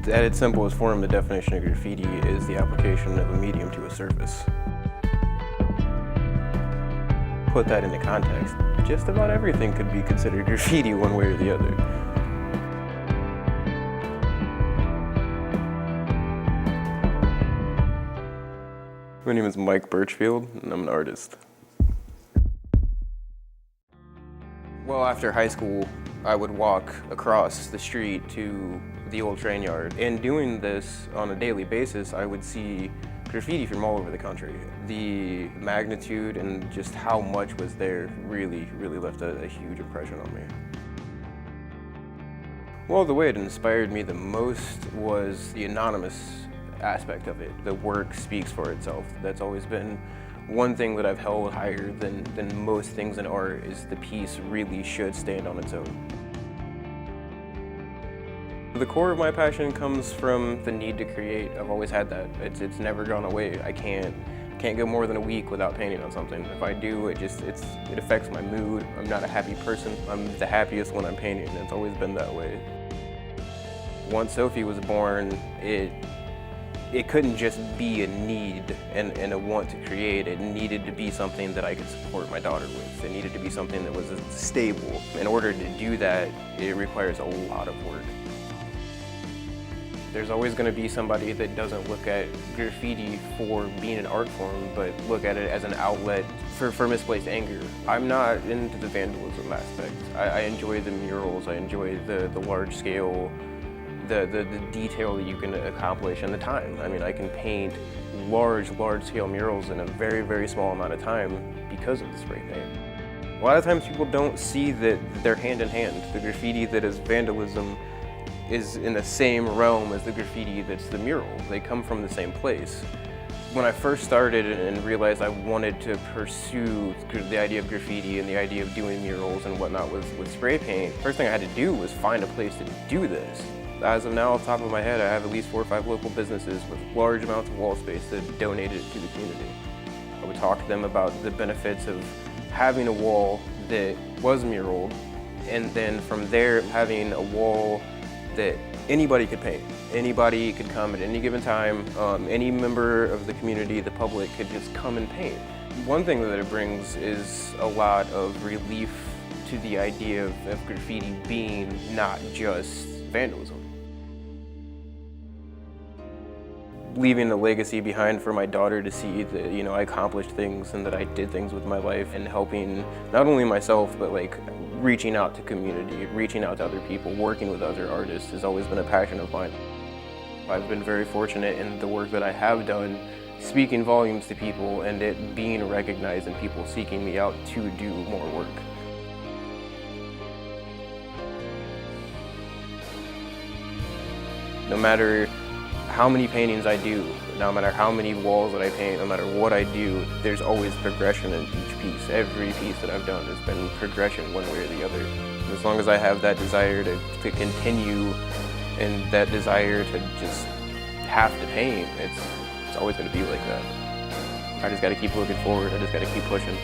At its simplest form, the definition of graffiti is the application of a medium to a surface. Put that into context, just about everything could be considered graffiti one way or the other. My name is Mike Birchfield, and I'm an artist. Well, after high school, I would walk across the street to the old train yard. And doing this on a daily basis, I would see graffiti from all over the country. The magnitude and just how much was there really left a huge impression on me. Well, the way it inspired me the most was the anonymous aspect of it. The work speaks for itself. That's always been one thing that I've held higher than most things in art, is the piece really should stand on its own. The core of my passion comes from the need to create. I've always had that. It's never gone away. I can't go more than a week without painting on something. If I do, it affects my mood. I'm not a happy person. I'm the happiest when I'm painting. It's always been that way. Once Sophie was born, it couldn't just be a need and a want to create. It needed to be something that I could support my daughter with. It needed to be something that was stable. In order to do that, it requires a lot of work. There's always going to be somebody that doesn't look at graffiti for being an art form, but look at it as an outlet for misplaced anger. I'm not into the vandalism aspect. I enjoy the murals, I enjoy the large scale, the detail that you can accomplish and the time. I mean, I can paint large scale murals in a very small amount of time because of the spray paint. A lot of times people don't see that they're hand in hand. The graffiti that is vandalism is in the same realm as the graffiti that's the mural. They come from the same place. When I first started and realized I wanted to pursue the idea of graffiti and the idea of doing murals and whatnot with spray paint, first thing I had to do was find a place to do this. As of now, off the top of my head, I have at least 4 or 5 local businesses with large amounts of wall space that donated it to the community. I would talk to them about the benefits of having a wall that was muraled, and then from there having a wall that anybody could paint. Anybody could come at any given time. Any member of the community, the public, could just come and paint. One thing that it brings is a lot of relief to the idea of graffiti being not just vandalism. Leaving a legacy behind for my daughter to see that, you know, I accomplished things and that I did things with my life, and helping not only myself, but like reaching out to community, reaching out to other people, working with other artists has always been a passion of mine. I've been very fortunate in the work that I have done, speaking volumes to people and it being recognized and people seeking me out to do more work. No matter how many paintings I do, no matter how many walls that I paint, no matter what I do, there's always progression in each piece. Every piece that I've done has been progression one way or the other. And as long as I have that desire to continue and that desire to just have to paint, it's always going to be like that. I just got to keep looking forward. I just got to keep pushing.